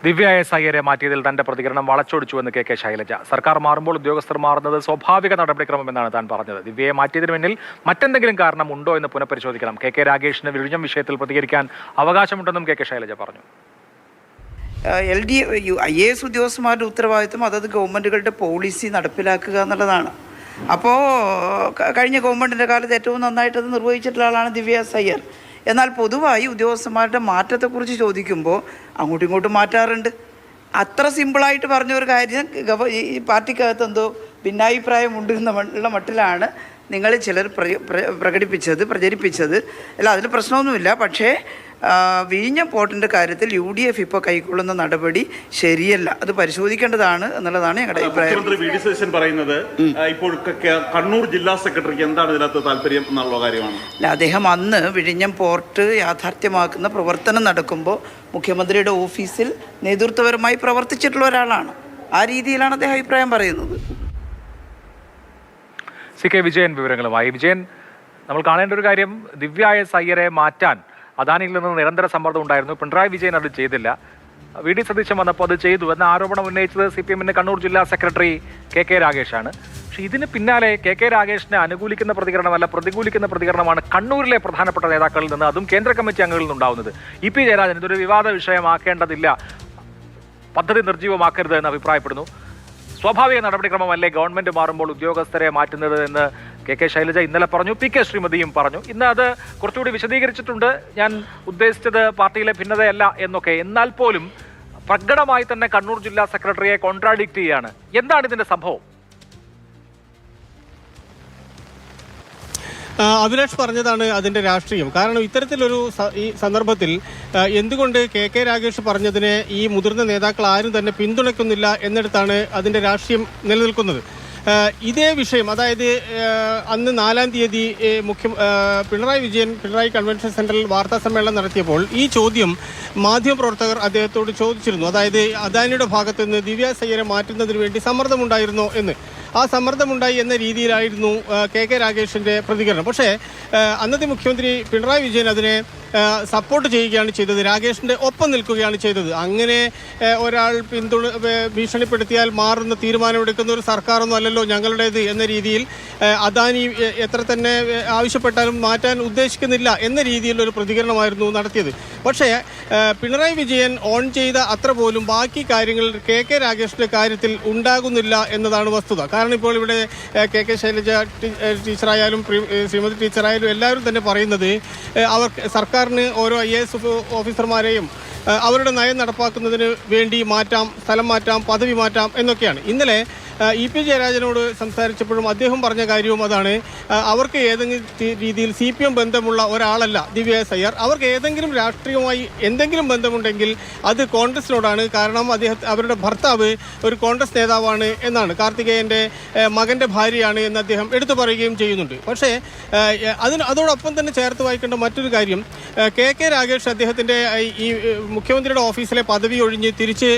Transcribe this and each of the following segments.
ദിവ്യ S അയ്യരെ മാറ്റിയതിൽ തന്റെ പ്രതികരണം വളച്ചൊടിച്ചുവെന്ന് K Shailaja. സർക്കാർ മാറുമ്പോൾ ഉദ്യോഗസ്ഥർ മാറുന്നത് സ്വാഭാവിക നടപടിക്രമമെന്നാണ് താൻ പറഞ്ഞത്. ദിവ്യയെ മാറ്റിയതിന് പിന്നിൽ മറ്റെന്തെങ്കിലും കാരണം ഉണ്ടോ എന്ന് പുനഃപരിശോധിക്കണം. കെ രാഗേഷിന് വിഴിഞ്ഞം വിഷയത്തിൽ പ്രതികരിക്കാൻ അവകാശമുണ്ടെന്നും കെ ശൈലജ പറഞ്ഞു. IAS ഉദ്യോഗസ്ഥന്മാരുടെ ഉത്തരവാദിത്വം അതത് ഗവൺമെൻറ്റുകളുടെ പോളിസി നടപ്പിലാക്കുക എന്നുള്ളതാണ്. അപ്പോൾ കഴിഞ്ഞ ഗവൺമെൻറ്റിൻ്റെ കാലത്ത് ഏറ്റവും നന്നായിട്ട് അത് നിർവഹിച്ചിട്ടുള്ള ആളാണ് ദിവ്യ എസ് അയ്യർ. എന്നാൽ പൊതുവായി ഉദ്യോഗസ്ഥന്മാരുടെ മാറ്റത്തെക്കുറിച്ച് ചോദിക്കുമ്പോൾ അങ്ങോട്ടും ഇങ്ങോട്ടും മാറ്റാറുണ്ട്. അത്ര സിമ്പിളായിട്ട് പറഞ്ഞ ഒരു കാര്യം ഈ പാർട്ടിക്കകത്ത് എന്തോ ഭിന്നാഭിപ്രായമുണ്ട് എന്നുള്ള മട്ടിലാണ് നിങ്ങൾ ചിലർ പ്രചരിപ്പിച്ചത്. അല്ല, അതിൽ പ്രശ്നമൊന്നുമില്ല. പക്ഷേ വിഴിഞ്ഞം പോർട്ടിൻ്റെ കാര്യത്തിൽ UDF ഇപ്പോൾ കൈക്കൊള്ളുന്ന നടപടി ശരിയല്ല, അത് പരിശോധിക്കേണ്ടതാണ് എന്നുള്ളതാണ് ഞങ്ങളുടെ അഭിപ്രായം. മുഖ്യമന്ത്രി പറയുന്നത് ഇപ്പോൾ കണ്ണൂർ ജില്ലാ സെക്രട്ടറിക്ക് എന്താണ് ഇതിനകത്ത് താല്പര്യം എന്നുള്ള കാര്യമാണ്. അല്ല, അദ്ദേഹം അന്ന് വിഴിഞ്ഞം പോർട്ട് യാഥാർത്ഥ്യമാക്കുന്ന പ്രവർത്തനം നടക്കുമ്പോൾ മുഖ്യമന്ത്രിയുടെ ഓഫീസിൽ നേതൃത്വപരമായി പ്രവർത്തിച്ചിട്ടുള്ള ഒരാളാണ്. ആ രീതിയിലാണ് അദ്ദേഹം അഭിപ്രായം പറയുന്നത്. CK വിജയൻ വിവരങ്ങളുമായി. വിജയൻ, നമ്മൾ കാണേണ്ട ഒരു കാര്യം, ദിവ്യ എസ് അയ്യരെ മാറ്റാൻ അദാനിയിൽ നിന്ന് നിരന്തര സമ്മർദ്ദം ഉണ്ടായിരുന്നു. പിണറായി വിജയൻ അത് ചെയ്തില്ല. VD സതീശൻ വന്നപ്പോൾ അത് ചെയ്തു എന്ന ആരോപണം ഉന്നയിച്ചത് CPM-ന്റെ കണ്ണൂർ ജില്ലാ സെക്രട്ടറി കെ രാഗേഷാണ്. പക്ഷേ ഇതിന് പിന്നാലെ കെ രാഗേഷിനെ അനുകൂലിക്കുന്ന പ്രതികരണമല്ല, പ്രതികൂലിക്കുന്ന പ്രതികരണമാണ് കണ്ണൂരിലെ പ്രധാനപ്പെട്ട നേതാക്കളിൽ നിന്ന്, അതും കേന്ദ്ര കമ്മിറ്റി അംഗങ്ങളിൽ നിന്നുണ്ടാവുന്നത്. EP ജയരാജൻ ഇതൊരു വിവാദ വിഷയമാക്കേണ്ടതില്ല, പദ്ധതി നിർജ്ജീവമാക്കരുത് എന്ന് അഭിപ്രായപ്പെടുന്നു. സ്വാഭാവിക നടപടിക്രമമല്ലേ ഗവൺമെന്റ് മാറുമ്പോൾ ഉദ്യോഗസ്ഥരെ മാറ്റുന്നത് എന്ന് കെ ശൈലജ ഇന്നലെ പറഞ്ഞു. PK ശ്രീമതിയും പറഞ്ഞു. ഇന്ന് അത് കുറച്ചുകൂടി വിശദീകരിച്ചിട്ടുണ്ട്. ഞാൻ ഉദ്ദേശിച്ചത് പാർട്ടിയിലെ ഭിന്നതയല്ല എന്നൊക്കെ. എന്നാൽ പോലും പ്രകടമായി തന്നെ കണ്ണൂർ ജില്ലാ സെക്രട്ടറിയെ കോൺട്രാഡിക്റ്റ് ചെയ്യാണ്. എന്താണ് ഇതിന്റെ സംഭവം? അഭിലാഷ് പറഞ്ഞതാണ് അതിന്റെ രാഷ്ട്രീയം. കാരണം ഇത്തരത്തിലൊരു ഈ സന്ദർഭത്തിൽ എന്തുകൊണ്ട് കെ രാഗേഷ് പറഞ്ഞതിനെ ഈ മുതിർന്ന നേതാക്കൾ ആരും തന്നെ പിന്തുണയ്ക്കുന്നില്ല എന്നിടത്താണ് അതിന്റെ രാഷ്ട്രീയം നിലനിൽക്കുന്നത്. ഇതേ വിഷയം, അതായത് അന്ന് 4-ാം തീയതി പിണറായി കൺവെൻഷൻ സെന്ററിൽ വാർത്താ സമ്മേളനം നടത്തിയപ്പോൾ ഈ ചോദ്യം മാധ്യമപ്രവർത്തകർ അദ്ദേഹത്തോട് ചോദിച്ചിരുന്നു. അതായത് അദാനിയുടെ ഭാഗത്ത് നിന്ന് ദിവ്യ എസ് അയ്യരെ മാറ്റുന്നതിന് വേണ്ടി സമ്മർദ്ദമുണ്ടായിരുന്നോ എന്ന്. ആ സമ്മർദ്ദമുണ്ടായി എന്ന രീതിയിലായിരുന്നു കെ രാഗേഷിന്റെ പ്രതികരണം. പക്ഷേ അന്നത്തെ മുഖ്യമന്ത്രി പിണറായി വിജയൻ അതിനെ സപ്പോർട്ട് ചെയ്യുകയാണ് ചെയ്തത്, രാഗേഷിന്റെ ഒപ്പം നിൽക്കുകയാണ് ചെയ്തത്. അങ്ങനെ ഒരാൾ ഭീഷണിപ്പെടുത്തിയാൽ മാറുന്ന തീരുമാനമെടുക്കുന്ന ഒരു സർക്കാരൊന്നും അല്ലല്ലോ ഞങ്ങളുടേത് എന്ന രീതിയിൽ അദാനി എത്ര തന്നെ ആവശ്യപ്പെട്ടാലും മാറ്റാൻ ഉദ്ദേശിക്കുന്നില്ല എന്ന രീതിയിലൊരു പ്രതികരണമായിരുന്നു നടത്തിയത്. പക്ഷേ പിണറായി വിജയൻ ഓൺ ചെയ്ത അത്ര പോലും ബാക്കി കാര്യങ്ങൾ കെ രാഗേഷിന്റെ കാര്യത്തിൽ ഉണ്ടാകുന്നില്ല എന്നതാണ് വസ്തുത. കാരണം ഇപ്പോൾ ഇവിടെ കെ ശൈലജ ടീച്ചറായാലും ശ്രീമതി ടീച്ചറായാലും എല്ലാവരും തന്നെ പറയുന്നത് അവർ സർക്കാരിന് ഓരോ IAS ഓഫീസർമാരെയും അവരുടെ നയം നടപ്പാക്കുന്നതിന് വേണ്ടി മാറ്റാം, സ്ഥലം മാറ്റാം, പദവി മാറ്റാം എന്നൊക്കെയാണ്. ഇന്നലെ EP ജയരാജനോട് സംസാരിച്ചപ്പോഴും അദ്ദേഹം പറഞ്ഞ കാര്യവും അതാണ്. അവർക്ക് ഏതെങ്കിലും രീതിയിൽ CPM ബന്ധമുള്ള ഒരാളല്ല ദിവ്യ എസ് അയ്യർ. അവർക്ക് ഏതെങ്കിലും രാഷ്ട്രീയമായി എന്തെങ്കിലും ബന്ധമുണ്ടെങ്കിൽ അത് കോൺഗ്രസിനോടാണ്. കാരണം അവരുടെ ഭർത്താവ് ഒരു കോൺഗ്രസ് നേതാവാണ് എന്നാണ്, കാർത്തികേയൻ്റെ മകൻ്റെ ഭാര്യയാണ് എന്ന് അദ്ദേഹം എടുത്തു പറയുകയും ചെയ്യുന്നുണ്ട്. പക്ഷേ അതോടൊപ്പം തന്നെ ചേർത്ത് വായിക്കേണ്ട മറ്റൊരു കാര്യം, കെ രാഗേഷ് അദ്ദേഹത്തിൻ്റെ ഈ മുഖ്യമന്ത്രിയുടെ ഓഫീസിലെ പദവി ഒഴിഞ്ഞ് തിരിച്ച്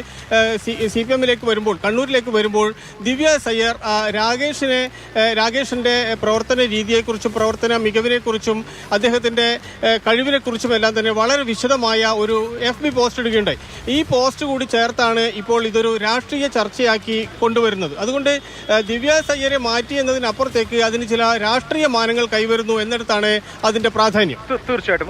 CPM-ലേക്ക് വരുമ്പോൾ, കണ്ണൂരിലേക്ക് വരുമ്പോൾ ദിവ്യ എസ് അയ്യർ രാഗേഷിന്റെ പ്രവർത്തന രീതിയെക്കുറിച്ചും പ്രവർത്തന മികവിനെക്കുറിച്ചും അദ്ദേഹത്തിന്റെ കഴിവിനെക്കുറിച്ചും എല്ലാം തന്നെ വളരെ വിശദമായ ഒരു FB പോസ്റ്റ് ഇടുകയുണ്ടായി. ഈ പോസ്റ്റ് കൂടി ചേർത്താണ് ഇപ്പോൾ ഇതൊരു രാഷ്ട്രീയ ചർച്ചയാക്കി കൊണ്ടുവരുന്നത്. അതുകൊണ്ട് ദിവ്യ എസ് അയ്യരെ മാറ്റി എന്നതിനപ്പുറത്തേക്ക് അതിന് ചില രാഷ്ട്രീയ മാനങ്ങൾ കൈവരുന്നു എന്നിടത്താണ് അതിന്റെ പ്രാധാന്യം. തീർച്ചയായിട്ടും.